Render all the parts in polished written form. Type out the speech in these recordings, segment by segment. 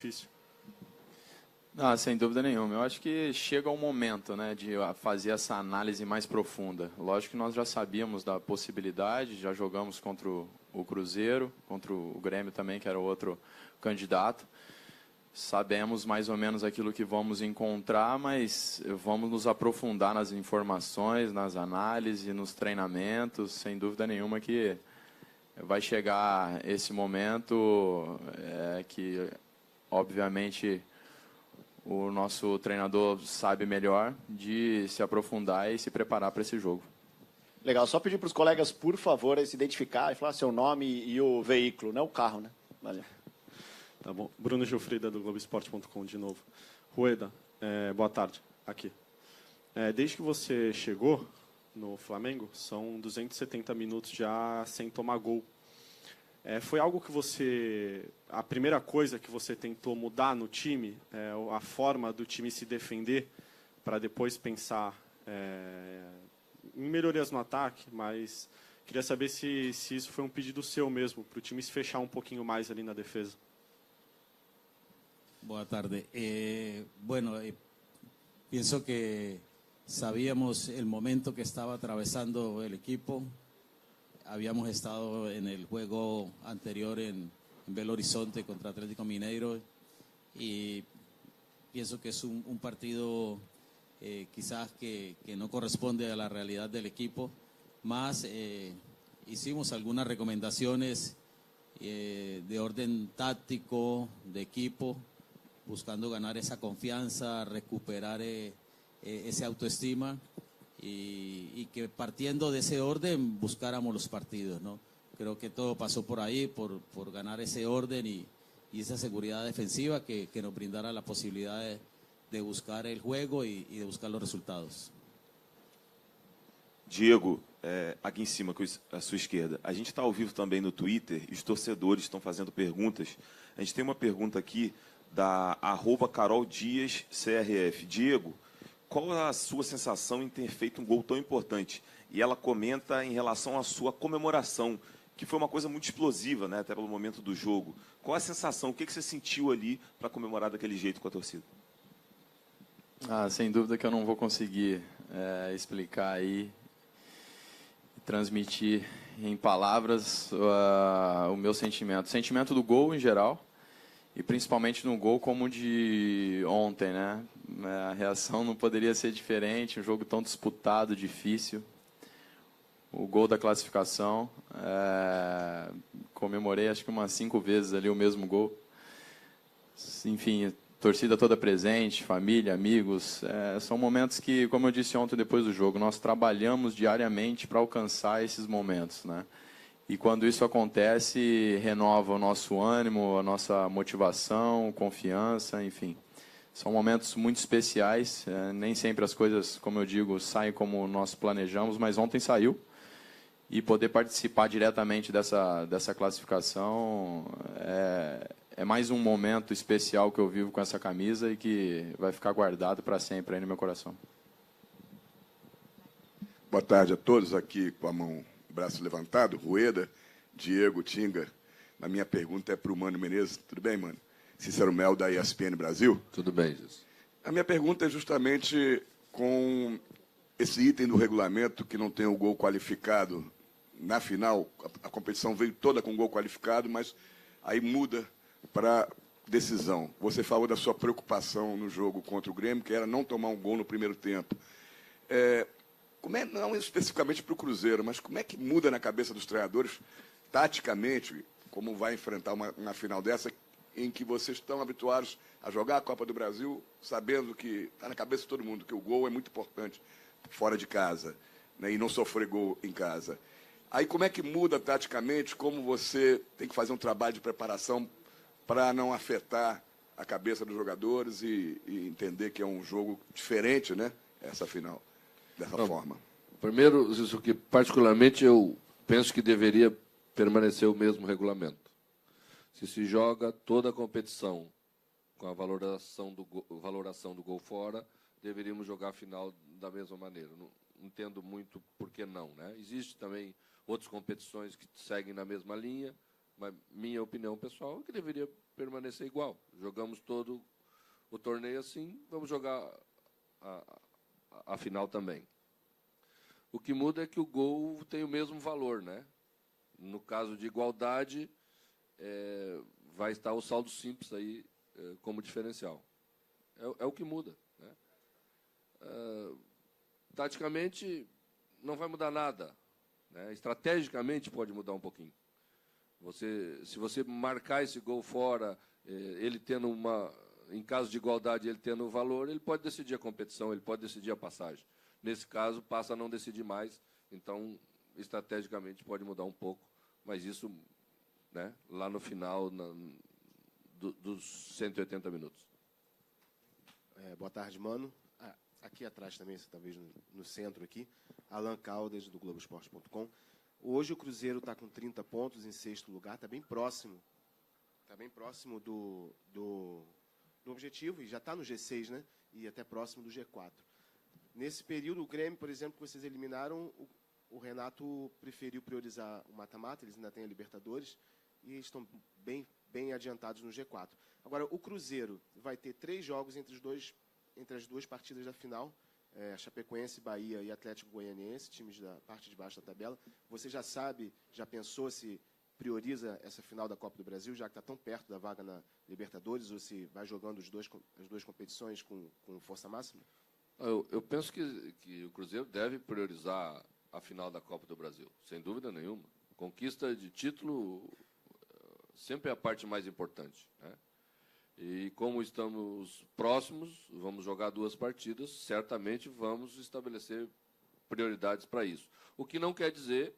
difícil? Ah, sem dúvida nenhuma. Eu acho que chega um momento, né, de fazer essa análise mais profunda. Lógico que nós já sabíamos da possibilidade, já jogamos contra o Cruzeiro, contra o Grêmio também, que era outro candidato. Sabemos mais ou menos aquilo que vamos encontrar, mas vamos nos aprofundar nas informações, nas análises, nos treinamentos. Sem dúvida nenhuma que vai chegar esse momento que, obviamente, o nosso treinador sabe melhor de se aprofundar e se preparar para esse jogo. Legal, só pedir para os colegas, por favor, se identificar e falar seu nome e o veículo, não o carro, né? Valeu. Tá bom. Bruno Gilfrida, do Globoesporte.com, de novo. Rueda, boa tarde, aqui. Desde que você chegou no Flamengo, são 270 minutos já sem tomar gol. Foi algo que você... A primeira coisa que você tentou mudar no time, a forma do time se defender, para depois pensar em melhorias no ataque, mas queria saber se isso foi um pedido seu mesmo, para o time se fechar um pouquinho mais ali na defesa. Boa tarde. Bueno, pienso que sabíamos el momento que estaba atravesando el equipo. Habíamos estado en el juego anterior en Belo Horizonte contra Atlético Mineiro y pienso que es un partido quizás que no corresponde a la realidad del equipo, más hicimos algunas recomendaciones de orden táctico, de equipo, buscando ganar esa confianza, recuperar esa autoestima y que partiendo de ese orden buscáramos los partidos, ¿no? Creo que todo pasó por ahí, por ganar ese orden y esa seguridad defensiva que nos brindara la posibilidad de buscar el juego y de buscar los resultados. Diego, aqui em cima, à sua esquerda. A gente está ao vivo também no Twitter e os torcedores estão fazendo perguntas. A gente tem uma pergunta aqui da @CarolDiasCRF. Diego, qual a sua sensação em ter feito um gol tão importante? E ela comenta em relação à sua comemoração, que foi uma coisa muito explosiva, né, até pelo momento do jogo. Qual a sensação, o que você sentiu ali para comemorar daquele jeito com a torcida? Ah, sem dúvida que eu não vou conseguir explicar aí, transmitir em palavras o meu sentimento. O sentimento do gol em geral, e principalmente no gol como o de ontem, né? A reação não poderia ser diferente, um jogo tão disputado, difícil. O gol da classificação, comemorei acho que umas 5 vezes ali o mesmo gol. Enfim, torcida toda presente, família, amigos. São momentos que, como eu disse ontem depois do jogo, nós trabalhamos diariamente para alcançar esses momentos, né? E quando isso acontece, renova o nosso ânimo, a nossa motivação, confiança, enfim. São momentos muito especiais, nem sempre as coisas, como eu digo, saem como nós planejamos, mas ontem saiu. E poder participar diretamente dessa classificação é mais um momento especial que eu vivo com essa camisa e que vai ficar guardado para sempre aí no meu coração. Boa tarde a todos, aqui com a mão, braço levantado, Rueda, Diego, Tinga. A minha pergunta é para o Mano Menezes. Tudo bem, Mano? Cícero Mel, da ESPN Brasil. Tudo bem, Jesus. A minha pergunta é justamente com esse item do regulamento que não tem o gol qualificado na final. A competição veio toda com gol qualificado, mas aí muda para decisão. Você falou da sua preocupação no jogo contra o Grêmio, que era não tomar um gol no primeiro tempo. Não especificamente para o Cruzeiro, mas como é que muda na cabeça dos treinadores, taticamente, como vai enfrentar uma final dessa, em que vocês estão habituados a jogar a Copa do Brasil, sabendo que está na cabeça de todo mundo, que o gol é muito importante fora de casa, né, e não sofrer gol em casa. Aí como é que muda taticamente, como você tem que fazer um trabalho de preparação para não afetar a cabeça dos jogadores e entender que é um jogo diferente, né, essa final, dessa forma? Primeiro, isso que particularmente eu penso que deveria permanecer o mesmo regulamento. Se se joga toda a competição com a valoração do gol fora, deveríamos jogar a final da mesma maneira. Não entendo muito por que não, né? Existe também outras competições que seguem na mesma linha, mas minha opinião pessoal é que deveria permanecer igual. Jogamos todo o torneio assim, vamos jogar a final também. O que muda é que o gol tem o mesmo valor, né? No caso de igualdade, vai estar o saldo simples aí como diferencial. É o que muda, né? Taticamente, não vai mudar nada, né? Estrategicamente, pode mudar um pouquinho. Se você marcar esse gol fora, ele tendo em caso de igualdade, ele tendo valor, ele pode decidir a competição, ele pode decidir a passagem. Nesse caso, passa a não decidir mais, então, estrategicamente, pode mudar um pouco, mas isso, né, lá no final dos 180 minutos. Boa tarde, Mano. Aqui atrás também, talvez no centro aqui, Alan Caldas, do Globoesporte.com. Hoje o Cruzeiro está com 30 pontos em sexto lugar, está bem próximo. Está bem próximo do objetivo, e já está no G6, né? E até próximo do G4. Nesse período, o Grêmio, por exemplo, que vocês eliminaram, o Renato preferiu priorizar o mata-mata, eles ainda têm a Libertadores, e estão bem adiantados no G4. Agora, o Cruzeiro vai ter 3 jogos entre as duas partidas da final, Chapecoense, Bahia e Atlético Goianiense, times da parte de baixo da tabela. Você já pensou se prioriza essa final da Copa do Brasil, já que está tão perto da vaga na Libertadores, ou se vai jogando as duas competições com força máxima? Eu penso que o Cruzeiro deve priorizar a final da Copa do Brasil, sem dúvida nenhuma. Conquista de título sempre é a parte mais importante, né? E como estamos próximos, vamos jogar 2 partidas, certamente vamos estabelecer prioridades para isso. O que não quer dizer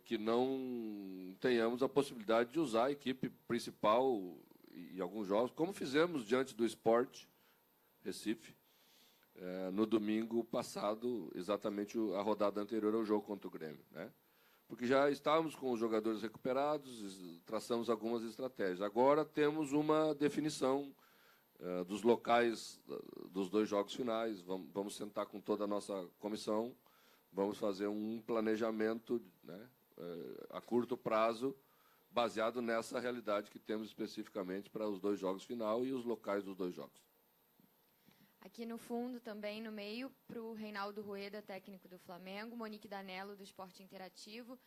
que não tenhamos a possibilidade de usar a equipe principal em alguns jogos, como fizemos diante do Sport Recife, no domingo passado, exatamente a rodada anterior ao jogo contra o Grêmio, né? Porque já estávamos com os jogadores recuperados, traçamos algumas estratégias. Agora temos uma definição dos locais dos 2 jogos finais, vamos sentar com toda a nossa comissão, vamos fazer um planejamento, né, a curto prazo, baseado nessa realidade que temos especificamente para os 2 jogos final e os locais dos 2 jogos. Aqui no fundo, também no meio, para o Reinaldo Rueda, técnico do Flamengo, Monique Danello, do Esporte Interativo.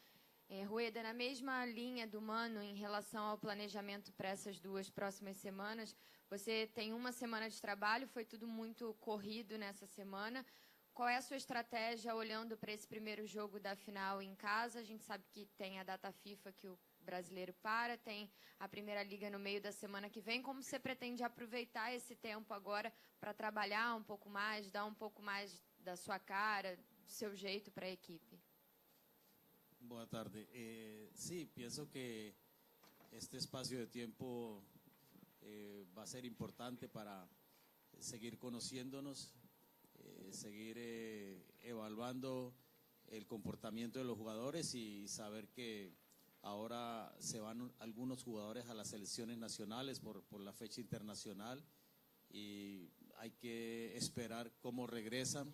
Rueda, na mesma linha do Mano, em relação ao planejamento para essas 2 próximas semanas, você tem uma semana de trabalho, foi tudo muito corrido nessa semana. Qual é a sua estratégia olhando para esse primeiro jogo da final em casa? A gente sabe que tem a data FIFA que o brasileiro tem a Primeira Liga no meio da semana que vem. Como você pretende aproveitar esse tempo agora para trabalhar um pouco mais, dar um pouco mais da sua cara, do seu jeito para a equipe? Boa tarde. Sí, pienso que este espacio de tiempo va a ser importante para seguir conociéndonos, seguir evaluando el comportamiento de los jugadores y saber que ahora se van algunos jugadores a las selecciones nacionales por la fecha internacional y hay que esperar cómo regresan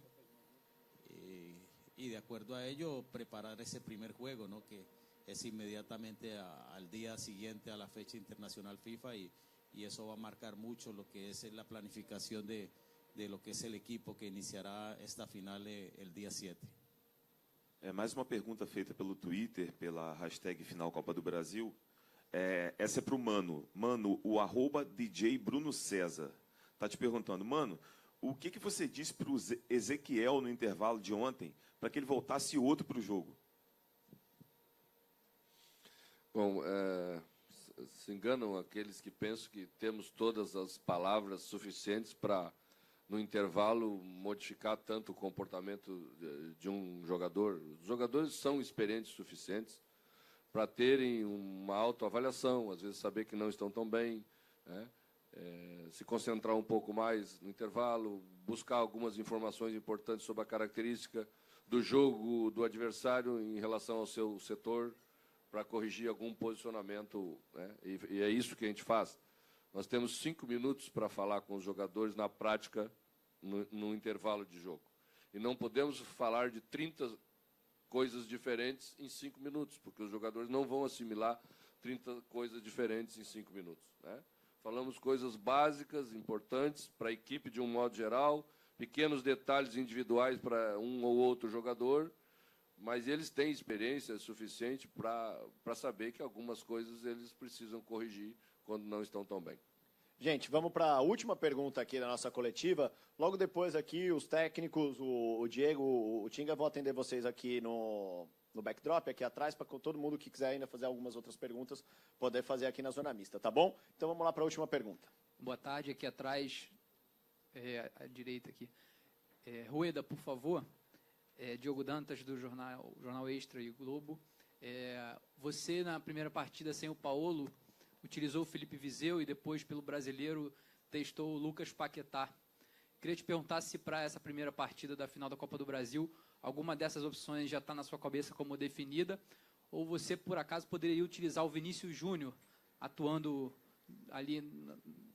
y de acuerdo a ello preparar ese primer juego, ¿no? Que es inmediatamente al día siguiente a la fecha internacional FIFA y eso va a marcar mucho lo que es la planificación de lo que es el equipo que iniciará esta final el día 7. Mais uma pergunta feita pelo Twitter, pela hashtag Final Copa do Brasil. Essa é para o Mano. Mano, o @DJ Bruno César está te perguntando, Mano, o que você disse para o Ezequiel no intervalo de ontem para que ele voltasse outro para o jogo? Bom, se enganam aqueles que pensam que temos todas as palavras suficientes para, no intervalo, modificar tanto o comportamento de um jogador. Os jogadores são experientes suficientes para terem uma autoavaliação, às vezes saber que não estão tão bem, né? Se concentrar um pouco mais no intervalo, buscar algumas informações importantes sobre a característica do jogo do adversário em relação ao seu setor, para corrigir algum posicionamento, né? E é isso que a gente faz. Nós temos 5 minutos para falar com os jogadores na prática, no intervalo de jogo. E não podemos falar de 30 coisas diferentes em 5 minutos, porque os jogadores não vão assimilar 30 coisas diferentes em 5 minutos, né? Falamos coisas básicas, importantes para a equipe de um modo geral, pequenos detalhes individuais para um ou outro jogador, mas eles têm experiência suficiente para saber que algumas coisas eles precisam corrigir quando não estão tão bem. Gente, vamos para a última pergunta aqui da nossa coletiva. Logo depois aqui, os técnicos, o Diego, o Tinga, vão atender vocês aqui no backdrop, aqui atrás, para todo mundo que quiser ainda fazer algumas outras perguntas, poder fazer aqui na zona mista, tá bom? Então vamos lá para a última pergunta. Boa tarde, aqui atrás, à direita aqui. Rueda, por favor. Diogo Dantas, do Jornal Extra e Globo. Você, na primeira partida sem o Paulo, utilizou o Felipe Viseu e depois, pelo Brasileiro, testou o Lucas Paquetá. Queria te perguntar se para essa primeira partida da final da Copa do Brasil, alguma dessas opções já está na sua cabeça como definida, ou você, por acaso, poderia utilizar o Vinícius Júnior, atuando ali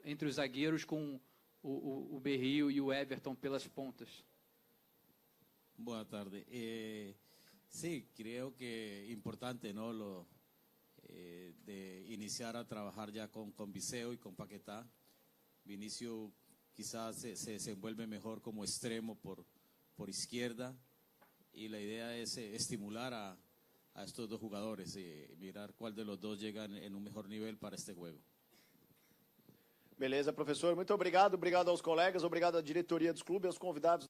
entre os zagueiros com o Berrio e o Everton pelas pontas? Buenas tardes. Sí, creo que es importante, ¿no? De iniciar a trabajar ya con Viseu y con Paquetá. Vinicio quizás se desenvuelve mejor como extremo por izquierda y la idea es estimular a estos dos jugadores y mirar cuál de los dos llega en un mejor nivel para este juego. Beleza, professor. Muito obrigado. Obrigado aos colegas, obrigado à diretoria dos clubes, aos convidados.